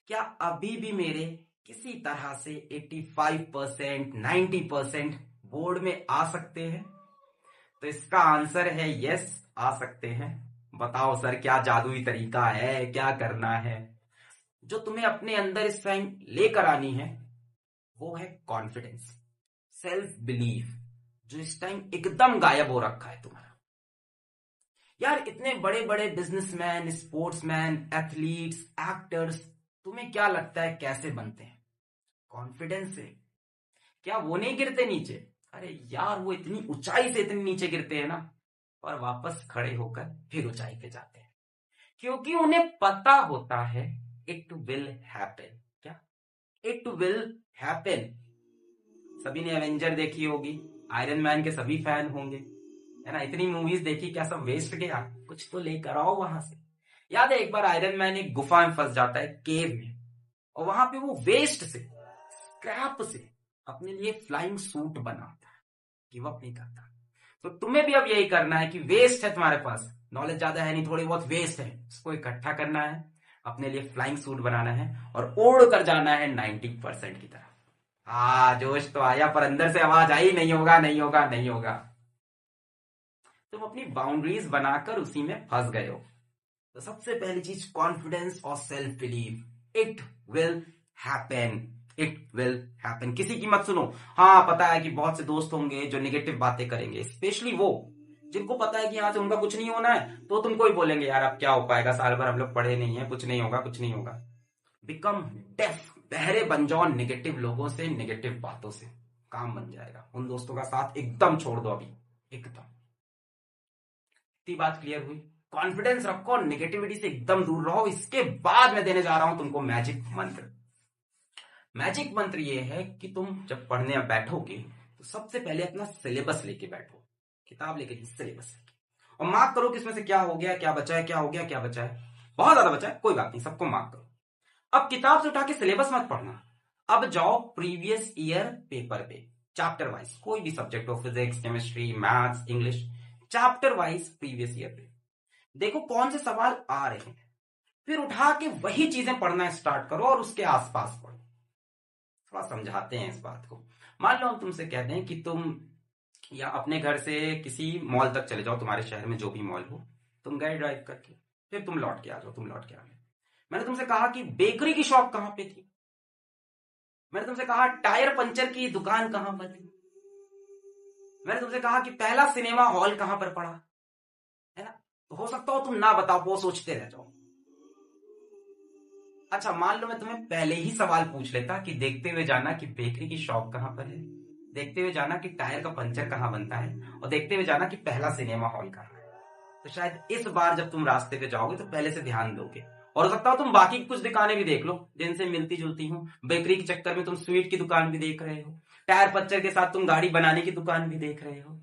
क्या अभी भी मेरे किसी तरह से 85% 90% बोर्ड में आ सकते हैं? तो इसका आंसर है यस, आ सकते हैं। बताओ सर, क्या जादुई तरीका है, क्या करना है? जो तुम्हें अपने अंदर इस टाइम लेकर आनी है वो है कॉन्फिडेंस, सेल्फ बिलीफ, जो इस टाइम एकदम गायब हो रखा है तुम्हारा। यार, इतने बड़े बड़े बिजनेसमैन, स्पोर्ट्समैन, एथलीट्स, एक्टर्स, तुम्हें क्या लगता है कैसे बनते हैं? कॉन्फिडेंस से। क्या वो नहीं गिरते नीचे? अरे यार, वो इतनी ऊंचाई से इतने नीचे गिरते हैं ना, और वापस खड़े होकर फिर ऊंचाई पे जाते हैं, क्योंकि उन्हें पता होता है इट विल हैपन। क्या? It will happen. सभी ने एवेंजर देखी होगी, आयरन मैन के सभी फैन होंगे, है ना? इतनी मूवीज देखी, क्या सब वेस्ट गया? कुछ तो लेकर आओ वहां से। याद है एक बार आयरन मैन एक गुफा में फंस जाता है, केव में, और वहां पे वो वेस्ट से, स्क्रैप से अपने लिए फ्लाइंग सूट बनाता है, गिव अप नहीं करता। तो तुम्हें भी अब यही करना है कि वेस्ट है तुम्हारे पास, नॉलेज ज्यादा है नहीं, थोड़ी बहुत वेस्ट है, उसको इकट्ठा करना है, अपने लिए फ्लाइंग सूट बनाना है और उड़ कर जाना है 90% की तरफ। हाँ, जोश तो आया, पर अंदर से आवाज आई, नहीं होगा नहीं होगा नहीं होगा। तुम अपनी बाउंड्रीज बनाकर उसी में फंस गए हो। तो सबसे पहली चीज, कॉन्फिडेंस और self believe. It will happen, it will happen. किसी की मत सुनो। हाँ, पता है कि बहुत से दोस्त होंगे जो निगेटिव बातें करेंगे, स्पेशली वो जिनको पता है कि यहाँ से उनका कुछ नहीं होना है, तो तुमको ही बोलेंगे यार अब क्या हो पाएगा, साल भर हम लोग पढ़े नहीं है, कुछ नहीं होगा कुछ नहीं होगा। बिकम डेफ, बहरे बन जाओ निगेटिव लोगों से, निगेटिव बातों से, काम बन जाएगा। उन दोस्तों का साथ एकदम छोड़ दो अभी, एकदम। इतनी बात क्लियर हुई? कॉन्फिडेंस रखो, निगेटिविटी से एकदम दूर रहो। इसके बाद मैं देने जा रहा हूं तुमको मैजिक मंत्र। मैजिक मंत्र ये है कि तुम जब पढ़ने बैठोगे तो सबसे पहले अपना सिलेबस लेके बैठो, किताब लेके, सिलेबस लेके, और मार्क करो कि इसमें से क्या हो गया, क्या बचा है, क्या हो गया, क्या बचा है। बहुत ज्यादा बचा है, कोई बात नहीं, सबको मार्क करो। अब किताब से उठा के सिलेबस मत पढ़ना, अब जाओ प्रीवियस ईयर पेपर पे, चैप्टर वाइज, कोई भी सब्जेक्ट हो, physics, chemistry, maths, English, chapter wise previous year पे देखो कौन से सवाल आ रहे हैं, फिर उठा के वही चीजें पढ़ना स्टार्ट करो और उसके आसपास पढ़ो। थोड़ा समझाते हैं इस बात को। मान लो हम तुमसे कहते हैं कि तुम या अपने घर से किसी मॉल तक चले जाओ, तुम्हारे शहर में जो भी मॉल हो, तुम गए ड्राइव करके, फिर तुम लौट के आ जाओ, तुम लौट के आ गए। मैंने तुमसे कहा कि बेकरी की शॉप कहां पे थी, मैंने तुमसे कहा टायर पंचर की दुकान कहां पर थी, मैंने तुमसे कहा कि पहला सिनेमा हॉल कहां पर पड़ा, है ना? तो हो सकता हो तुम ना बता पाओ, सोचते रह जाओ। अच्छा, मान लो मैं तुम्हें पहले ही सवाल पूछ लेता कि देखते हुए जाना कि बेकरी की शॉप कहां पर है, देखते हुए जाना कि टायर का पंचर कहां बनता है, और देखते हुए जाना कि पहला सिनेमा हॉल कहां है। तो शायद इस बार जब तुम रास्ते पे जाओगे तो पहले से ध्यान दोगे। और हो सकता हो तुम बाकी की कुछ दुकानें भी देख लो जिनसे मिलती जुलती हो। बेकरी के चक्कर में तुम स्वीट की दुकान भी देख रहे हो, टायर पंचर के साथ तुम गाड़ी बनाने की दुकान भी देख रहे हो।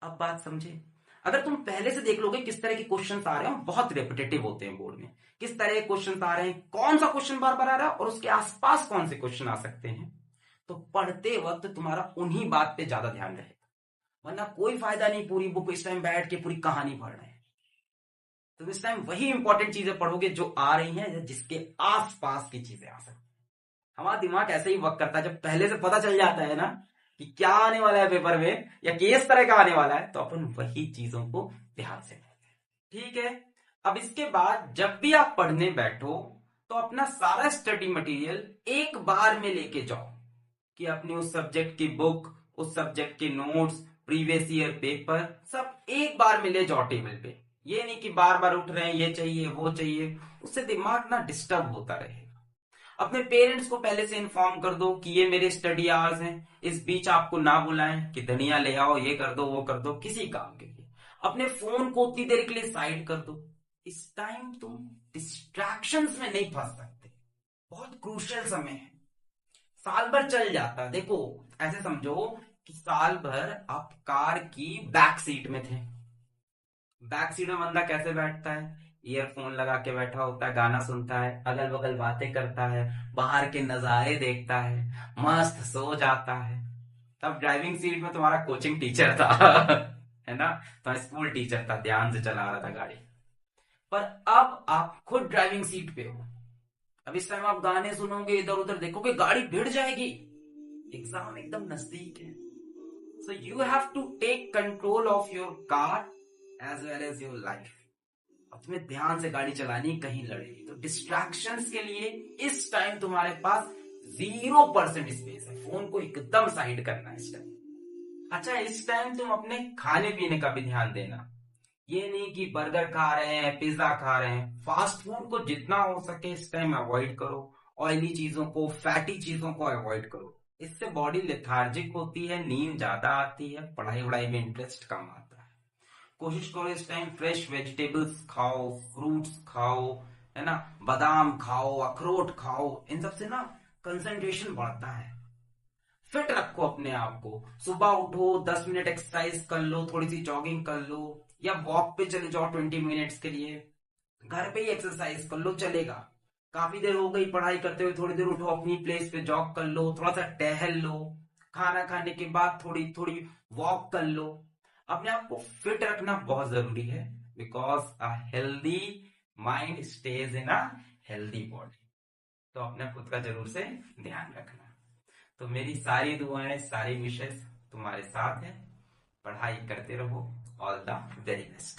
अब बात समझे? अगर तुम पहले से देख लोगे किस तरह के क्वेश्चंस आ रहे हैं, बहुत रेपिटेटिव होते हैं बोर्ड में, किस तरह के क्वेश्चंस आ रहे हैं, कौन सा क्वेश्चन बार बार आ रहा है और उसके आसपास कौन से क्वेश्चन आ सकते हैं, तो पढ़ते वक्त तुम्हारा उन्हीं बात पे ज्यादा ध्यान रहेगा। वरना कोई फायदा नहीं पूरी बुक इस टाइम बैठ के पूरी कहानी पढ़ रहे हैं। तुम इस टाइम वही इंपॉर्टेंट चीजें पढ़ोगे जो आ रही हैं, जिसके आसपास की चीजें आ सकती हैं। हमारा दिमाग ऐसे ही वर्क करता है, जब पहले से पता चल जाता है ना कि क्या आने वाला है पेपर में या किस तरह का आने वाला है, तो अपन वही चीजों को ध्यान से पढ़ते हैं। ठीक है? अब इसके बाद जब भी आप पढ़ने बैठो तो अपना सारा स्टडी मटेरियल एक बार में लेके जाओ, कि अपनी उस सब्जेक्ट की बुक, उस सब्जेक्ट के नोट्स, प्रीवियस ईयर पेपर, सब एक बार में ले जाओ टेबल पे। ये नहीं कि बार बार उठ रहे हैं, ये चाहिए वो चाहिए, उससे दिमाग ना डिस्टर्ब होता रहे। अपने पेरेंट्स को पहले से इन्फॉर्म कर दो कि ये मेरे स्टडी आवर्स हैं, इस बीच आपको ना बुलाएं कि धनिया ले आओ, ये कर दो वो कर दो, किसी काम के लिए। अपने फोन को उतनी देर के लिए साइड कर दो। इस टाइम तुम डिस्ट्रैक्शंस में नहीं फंस सकते, बहुत क्रूशियल समय है। साल भर चल जाता, देखो ऐसे समझो कि साल भर आप कार की बैक सीट में थे। बैक सीट में बंदा कैसे बैठता है? ईयरफोन लगा के बैठा होता है, गाना सुनता है, अगल बगल बातें करता है, बाहर के नजारे देखता है, मस्त सो जाता है। तब ड्राइविंग सीट में तुम्हारा कोचिंग टीचर था है ना? तुम्हारा स्कूल टीचर था, ध्यान से चला रहा था गाड़ी। पर अब आप खुद ड्राइविंग सीट पे हो। अब इस टाइम आप गाने सुनोगे, इधर उधर देखोगे, गाड़ी भिड़ जाएगी, एग्जाम एकदम नजदीक है। So you have to take control of your car as well as your life. अब तुम्हें ध्यान से गाड़ी चलानी, कहीं लड़ेगी तो डिस्ट्रैक्शंस के लिए इस टाइम तुम्हारे पास 0% स्पेस है, फोन को एकदम साइड करना है इस टाइम। अच्छा, इस टाइम तुम अपने खाने पीने का भी ध्यान देना। ये नहीं कि बर्गर खा रहे हैं, पिज्जा खा रहे हैं, फास्ट फूड को जितना हो सके इस टाइम अवॉइड करो। ऑयली चीजों को, फैटी चीजों को अवॉइड करो। इससे बॉडी लेथार्जिक होती है, नींद ज्यादा आती है, पढ़ाई वढ़ाई में इंटरेस्ट कम आता है। कोशिश करो इस टाइम फ्रेश वेजिटेबल्स खाओ, फ्रूट्स खाओ, है ना, बादाम खाओ, अखरोट खाओ। इन सब से ना कंसंट्रेशन बढ़ता है। फिट रखो अपने आप को। सुबह उठो, 10 मिनट एक्सरसाइज कर लो, थोड़ी सी जॉगिंग कर लो, या वॉक पे चले जाओ 20 मिनट्स के लिए। घर पे ही एक्सरसाइज कर लो, चलेगा। काफी देर हो गई पढ़ाई करते हुए, थोड़ी देर उठो, अपनी प्लेस पे जॉग कर लो, थोड़ा सा टहल लो। खाना खाने के बाद थोड़ी थोड़ी वॉक कर लो। अपने आप को फिट रखना बहुत जरूरी है, because a healthy mind stage in a healthy body. तो अपने खुद का जरूर से ध्यान रखना। तो मेरी सारी दुआएं, सारी विशेष तुम्हारे साथ है। पढ़ाई करते रहो। All the very best.